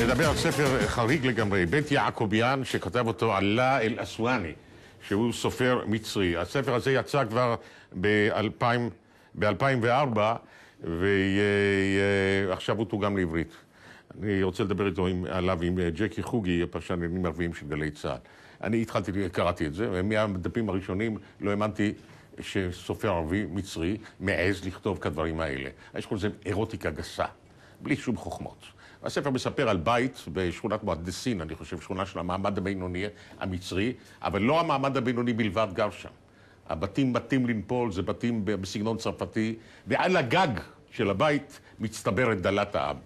נדבר על ספר חריג לגמרי, בית יעקוביאן, שכתב אותו עלה אל-אסואני, שהוא סופר מצרי. הספר הזה יצא כבר ב-2004, ועכשיו הוא תורגם לעברית. אני רוצה לדבר עליו עם ג'קי חוגי, פרשן לעניינים ערביים של גלי צה"ל. אני קראתי את זה, ומהדפים הראשונים לא האמנתי שסופר ערבי מצרי מעז לכתוב כדברים האלה. יש כל זה אירוטיקה גסה, בלי שום חוכמות. הספר מספר על בית בשכונת מועדסין, אני חושב, שכונה של המעמד הבינוני המצרי, אבל לא המעמד הבינוני בלבד גר שם. הבתים בתים לנפול, זה בתים בסגנון צרפתי, ועל הגג של הבית מצטברת דלת האב.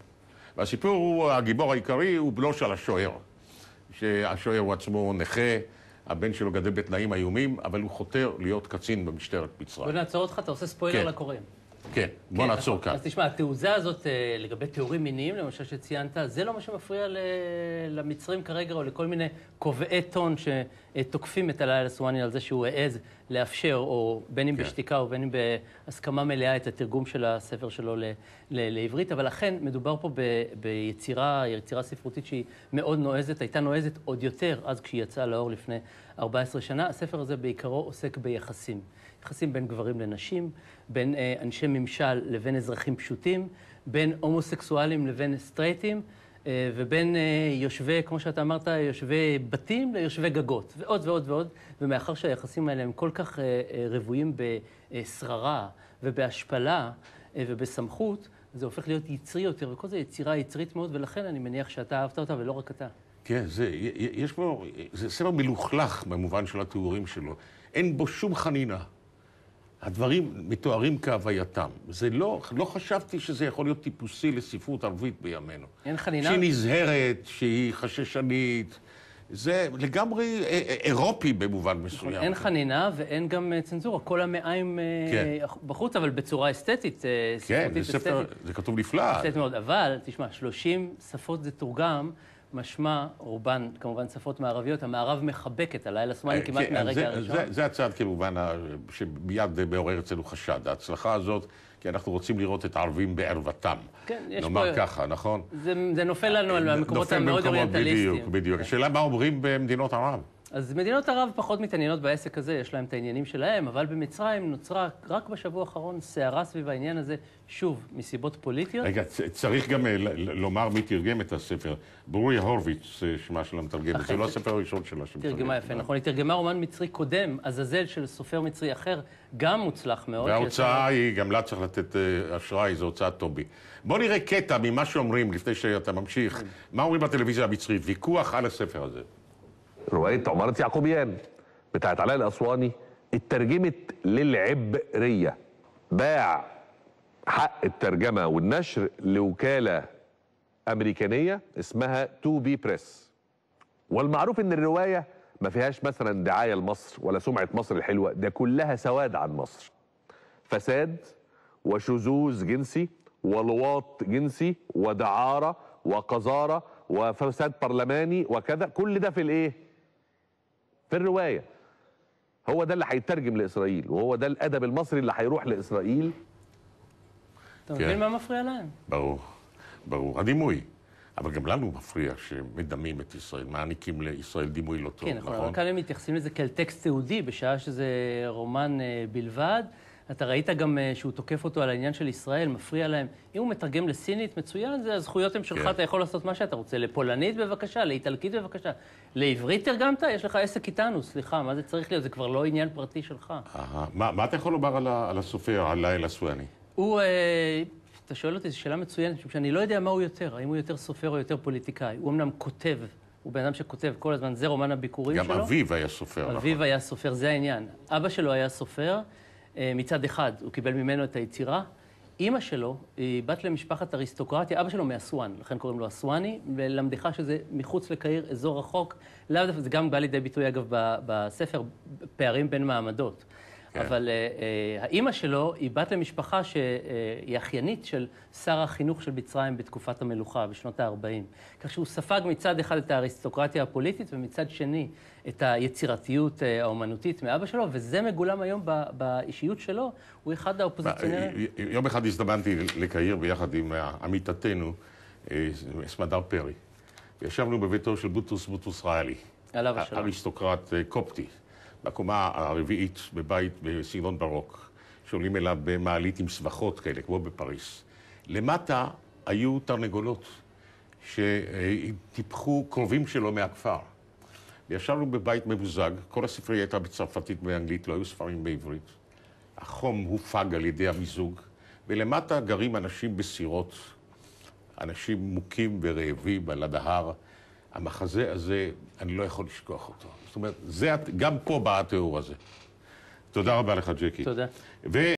והסיפור הוא, הגיבור העיקרי הוא בנו של השוער, שהשוער הוא עצמו נכה, הבן שלו גדל בתנאים איומים, אבל הוא חותר להיות קצין במשטרת מצרים. בוא נעצור אותך, אתה עושה ספוילר לקוראים. כן, בוא נעצור כאן. אז תשמע, התעוזה הזאת לגבי תיאורים מיניים, למשל שציינת, זה לא מה שמפריע למצרים כרגע, או לכל מיני קובעי טון שתוקפים את עלה אל-אסואני על זה שהוא העז לאפשר, או בין אם בשתיקה או בין אם בהסכמה מלאה, את התרגום של הספר שלו לעברית. אבל אכן, מדובר פה ביצירה ספרותית שהיא מאוד נועזת, הייתה נועזת עוד יותר אז כשהיא יצאה לאור לפני 14 שנה. הספר הזה בעיקרו עוסק ביחסים. יחסים בין גברים לנשים, בין אנשי ממשל לבין אזרחים פשוטים, בין הומוסקסואלים לבין סטרייטים, ובין יושבי, כמו שאתה אמרת, יושבי בתים ליושבי גגות, ועוד ועוד ועוד. ומאחר שהיחסים האלה הם כל כך רבויים בשררה ובהשפלה ובסמכות, זה הופך להיות יצרי יותר, וכל זה יצירה יצרית מאוד, ולכן אני מניח שאתה אהבת אותה ולא רק אתה. כן, יש בו, זה ספר מלוכלך במובן של התיאורים שלו. אין בו שום חנינה. הדברים מתוארים כהווייתם. זה לא חשבתי שזה יכול להיות טיפוסי לספרות ערבית בימינו. אין חנינה? שהיא נזהרת, שהיא חששנית. זה לגמרי אירופי במובן מסוים. אין חנינה ואין גם צנזורה. כל המעיים בחוץ, אבל בצורה אסתטית. כן, זה כתוב נפלא. אסתטית מאוד. אבל, תשמע, 30 שפות זה תורגם. משמע, רובן, כמובן, שפות מערביות, המערב מחבק את עלה אל-אסואני כמעט מהרגע הראשון. זה הצעד כמובן שמיד מעורר אצלנו חשד. ההצלחה הזאת, כי אנחנו רוצים לראות את הערבים בערוותם. כן, יש פה... נאמר ככה, נכון? זה נופל לנו על המקומות המאוד אוריינטליסטיים. בדיוק. השאלה מה אומרים במדינות ערב? אז מדינות ערב פחות מתעניינות בעסק הזה, יש להם את העניינים שלהם, אבל במצרים נוצרה רק בשבוע האחרון סערה סביב העניין הזה, שוב, מסיבות פוליטיות. רגע, צריך גם לומר מי תרגם את הספר. ברוריה הורוביץ, שמה שלה מתרגמת, זה לא הספר הראשון שלה שמתרגם. תרגמה יפה, נכון. היא תרגמה רומן מצרי קודם, עזאזל של סופר מצרי אחר, גם מוצלח מאוד. וההוצאה היא, גם לה צריך לתת אשראי, זו הוצאת טובי. בוא נראה קטע ממה שאומרים, לפני שאתה ממשיך, מה אומרים בטלוויזיה המצרית, ויכוח על הספר הזה. رواية عمارة يعقوبيان بتاعت علاء الأسواني اترجمت للعبرية. باع حق الترجمة والنشر لوكالة أمريكانية اسمها 2B بريس. والمعروف إن الرواية ما فيهاش مثلا دعاية لمصر ولا سمعة مصر الحلوة، ده كلها سواد عن مصر. فساد وشذوذ جنسي ولواط جنسي ودعارة وقذارة وفساد برلماني وكذا، كل ده في الايه؟ في الرواية. هو ده اللي هيترجم لإسرائيل، وهو ده الأدب المصري اللي هيروح لإسرائيل. אתה מבין מה מפריע להם? ברור. הדימוי. אבל גם לנו מפריע שמדמים את ישראל, מעניקים לישראל דימוי לא טוב, נכון? כן, כאן הם מתייחסים לזה כאל טקסט תיעודי, בשעה שזה רומן בלבד. אתה ראית גם שהוא תוקף אותו על העניין של ישראל, מפריע להם. אם הוא מתרגם לסינית, מצוין, זה הזכויות הם שלך, אתה יכול לעשות מה שאתה רוצה. לפולנית בבקשה, לאיטלקית בבקשה. לעברית תרגמת? יש לך עסק איתנו, סליחה, מה זה צריך להיות? זה כבר לא עניין פרטי שלך. מה אתה יכול לומר על הסופר, על עלה אל-אסואני? אתה שואל אותי, זו שאלה מצוינת, שאני לא יודע מה הוא יותר, האם הוא יותר סופר או יותר פוליטיקאי. הוא אמנם כותב, הוא בן אדם שכותב כל הזמן, זה רומן הביקורים שלו. גם אביו היה סופר, נכון? אביו היה סופר, זה העניין. אבא שלו היה סופר, מצד אחד, הוא קיבל ממנו את היצירה. אמא שלו היא בת למשפחת אריסטוקרטיה, אבא שלו מאסואן, לכן קוראים לו אסואני, ולמדך שזה מחוץ לקהיר, אזור רחוק. זה גם בא לידי ביטוי, אגב, בספר, פערים בין מעמדות. אבל האימא שלו היא בת למשפחה שהיא אחיינית של שר החינוך של מצרים בתקופת המלוכה, בשנות ה-40. כך שהוא ספג מצד אחד את האריסטוקרטיה הפוליטית, ומצד שני את היצירתיות האומנותית מאבא שלו, וזה מגולם היום באישיות שלו. הוא אחד האופוזיציונרים. יום אחד הזדמנתי לקהיר ביחד עם עמיתתנו, סמדר פרי. ישבנו בביתו של בוטרוס ריאלי, אריסטוקרט קופטי, בקומה הרביעית בבית בסגנון ברוק, שעולים אליו במעלית עם סבכות כאלה, כמו בפריס. למטה היו תרנגולות שטיפחו קרובים שלו מהכפר. וישבנו בבית מבוזג, כל הספרייה הייתה בצרפתית ובאנגלית, לא היו ספרים בעברית. החום הופג על ידי המיזוג, ולמטה גרים אנשים בסירות, אנשים מוכים ורעבים על הדהר. המחזה הזה, אני לא יכול לשכוח אותו. זאת אומרת, גם פה בא התיאור הזה. תודה רבה לך, ג'קי. תודה.